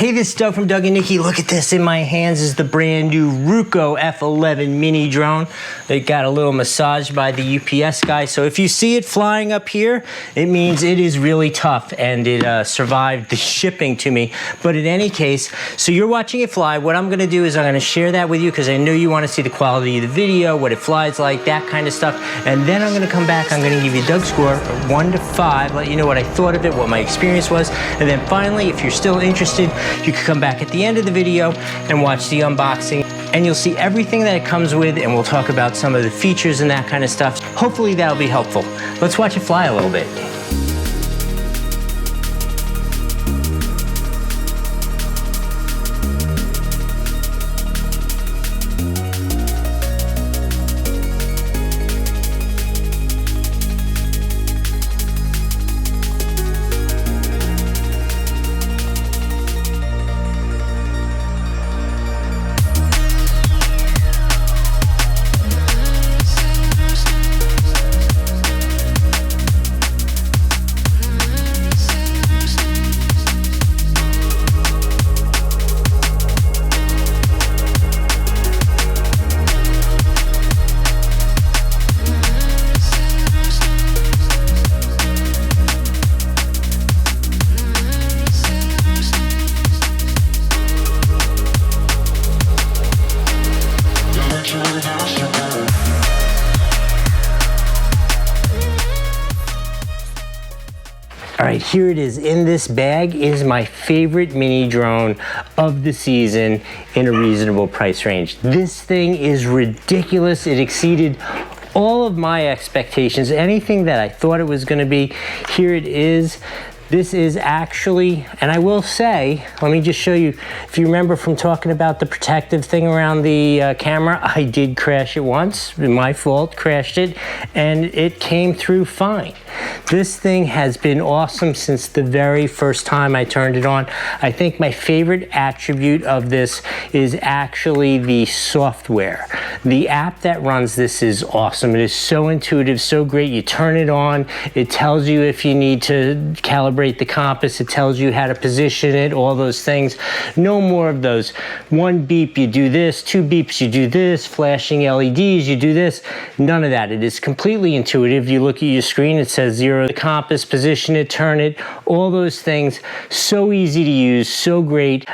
Hey, this is Doug from Doug and Nikki. Look at this. In my hands is the brand new Ruko F11MINI drone. It got a little massage by the UPS guy. So if you see it flying up here, it means it is really tough and it survived the shipping to me. But in any case, so you're watching it fly. What I'm gonna do is I'm gonna share that with you because I know you wanna see the quality of the video, what it flies like, that kind of stuff. And then I'm gonna come back, I'm gonna give you a Doug score, 1 to 5, let you know what I thought of it, what my experience was. And then finally, if you're still interested, you can come back at the end of the video and watch the unboxing, and you'll see everything that it comes with, and we'll talk about some of the features and that kind of stuff. Hopefully that'll be helpful. Let's watch it fly a little bit. All right, here it is. In this bag is my favorite mini drone of the season in a reasonable price range. This thing is ridiculous. It exceeded all of my expectations, anything that I thought it was gonna be. Here it is. This is actually, and I will say, let me just show you, if you remember from talking about the protective thing around the camera, I did crash it once, my fault, crashed it, and it came through fine. This thing has been awesome since the very first time I turned it on. I think my favorite attribute of this is actually the software. The app that runs this is awesome. It is so intuitive, so great. You turn it on, it tells you if you need to calibrate the compass, it tells you how to position it, all those things. No more of those 1 beep, you do this, 2 beeps, you do this, flashing LEDs, you do this. None of that. It is completely intuitive. You look at your screen, it says 0 the compass, position it, turn it, all those things. So easy to use, so great.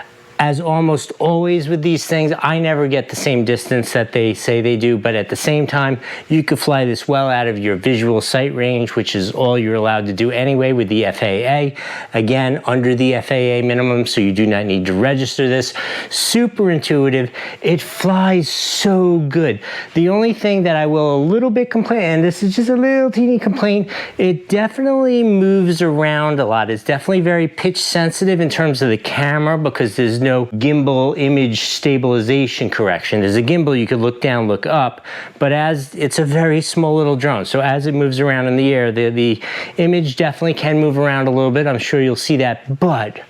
As almost always with these things, I never get the same distance that they say they do, but at the same time, you could fly this well out of your visual sight range, which is all you're allowed to do anyway with the FAA. Again, under the FAA minimum, so you do not need to register this. Super intuitive. It flies so good. The only thing that I will a little bit complain, and this is just a little teeny complaint, it definitely moves around a lot. It's definitely very pitch sensitive in terms of the camera because there's no gimbal image stabilization correction. There's a gimbal, you could look down, look up, but as it's a very small little drone, so as it moves around in the air, the image definitely can move around a little bit. I'm sure you'll see that, but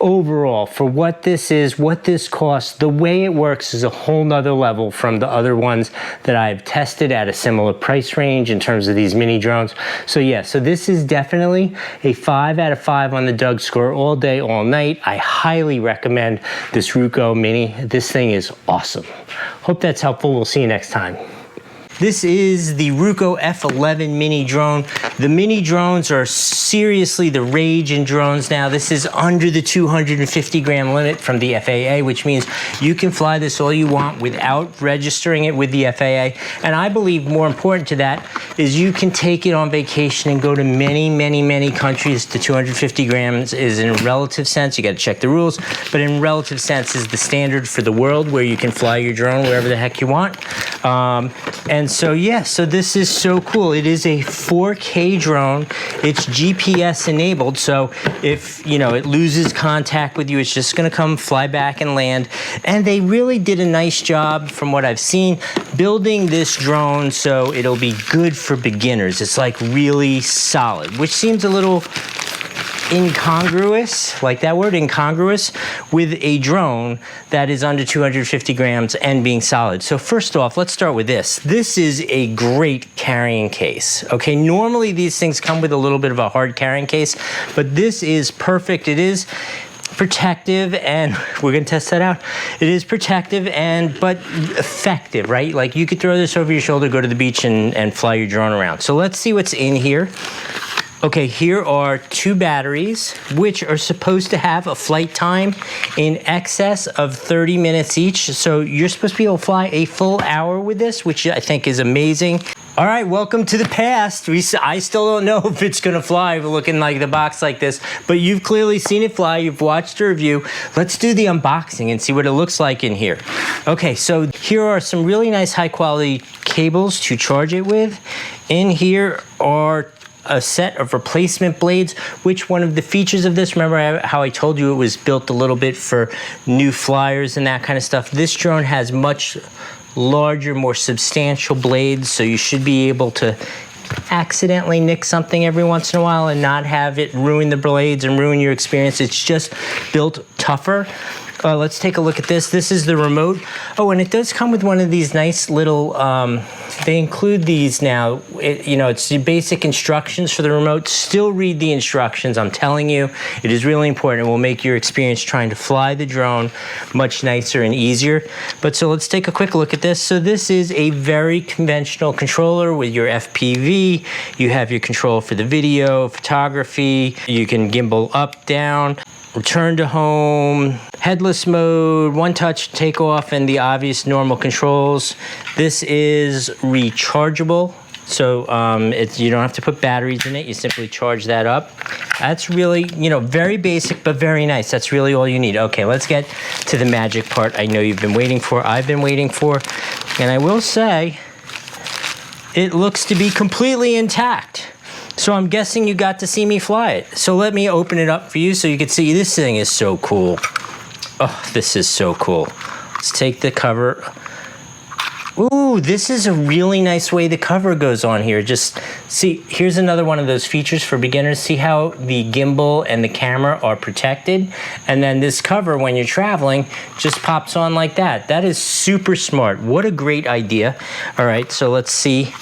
overall, for what this is, what this costs, the way it works is a whole nother level from the other ones that I've tested at a similar price range in terms of these mini drones. So yeah, so this is definitely a 5 out of 5 on the Doug score, all day, all night. I highly recommend this Ruko Mini. This thing is awesome. Hope that's helpful. We'll see you next time. This is the Ruko F11MINI drone. The mini drones are seriously the rage in drones now. This is under the 250 gram limit from the FAA, which means you can fly this all you want without registering it with the FAA. And I believe more important to that is you can take it on vacation and go to many, many, many countries. The 250 grams is in relative sense, you gotta check the rules, but in relative sense is the standard for the world where you can fly your drone wherever the heck you want. And so yeah, so this is so cool. It is a 4K drone. It's GPS enabled, so if it loses contact with you, it's just gonna come fly back and land. And they really did a nice job, from what I've seen, building this drone so it'll be good for beginners. It's like really solid, which seems a little incongruous, like that word, incongruous, with a drone that is under 250 grams and being solid. So first off, let's start with this. This is a great carrying case. Okay, normally these things come with a little bit of a hard carrying case, but this is perfect. It is protective, and we're gonna test that out. It is protective but effective, right? Like you could throw this over your shoulder, go to the beach and fly your drone around. So let's see what's in here. Okay, here are 2 batteries, which are supposed to have a flight time in excess of 30 minutes each. So you're supposed to be able to fly a full hour with this, which I think is amazing. All right, welcome to the past. I still don't know if it's gonna fly looking like the box like this, but you've clearly seen it fly, you've watched a review. Let's do the unboxing and see what it looks like in here. Okay, so here are some really nice high quality cables to charge it with. In here are a set of replacement blades, which one of the features of this, remember how I told you it was built a little bit for new flyers and that kind of stuff. This drone has much larger, more substantial blades, so you should be able to accidentally nick something every once in a while and not have it ruin the blades and ruin your experience. It's just built tougher. Let's take a look at this. This is the remote. Oh, and it does come with one of these nice little, they include these now. You know, it's the basic instructions for the remote. Still read the instructions, I'm telling you. It is really important. It will make your experience trying to fly the drone much nicer and easier. But so let's take a quick look at this. So this is a very conventional controller with your FPV. You have your control for the video, photography. You can gimbal up, down, return to home, headless mode, one touch takeoff, and the obvious normal controls. This is rechargeable, so you don't have to put batteries in it. You simply charge that up. That's really, you know, very basic, but very nice. That's really all you need. Okay, let's get to the magic part I know you've been waiting for, I've been waiting for, and I will say, it looks to be completely intact. So I'm guessing you got to see me fly it. So let me open it up for you so you can see. This thing is so cool. Oh, this is so cool. Let's take the cover. Ooh, this is a really nice way the cover goes on here. Just see, here's another one of those features for beginners. See how the gimbal and the camera are protected? And then this cover, when you're traveling, just pops on like that. That is super smart. What a great idea. All right, so let's see.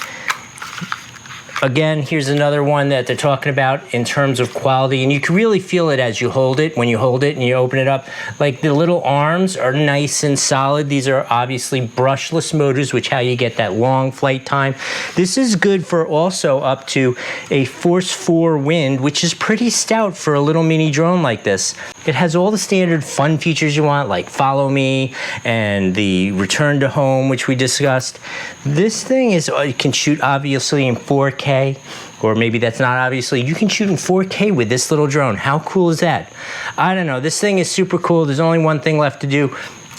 Again, here's another one that they're talking about in terms of quality, and you can really feel it as you hold it, when you hold it and you open it up. Like the little arms are nice and solid. These are obviously brushless motors, which how you get that long flight time. This is good for also up to a force 4 wind, which is pretty stout for a little mini drone like this. It has all the standard fun features you want, like follow me and the return to home, which we discussed. This thing is, you can shoot obviously in 4K, or maybe that's not obviously. You can shoot in 4K with this little drone. How cool is that? I don't know. This thing is super cool. There's only one thing left to do.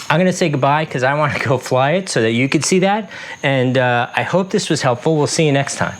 I'm gonna say goodbye because I want to go fly it so that you could see that. And I hope this was helpful. We'll see you next time.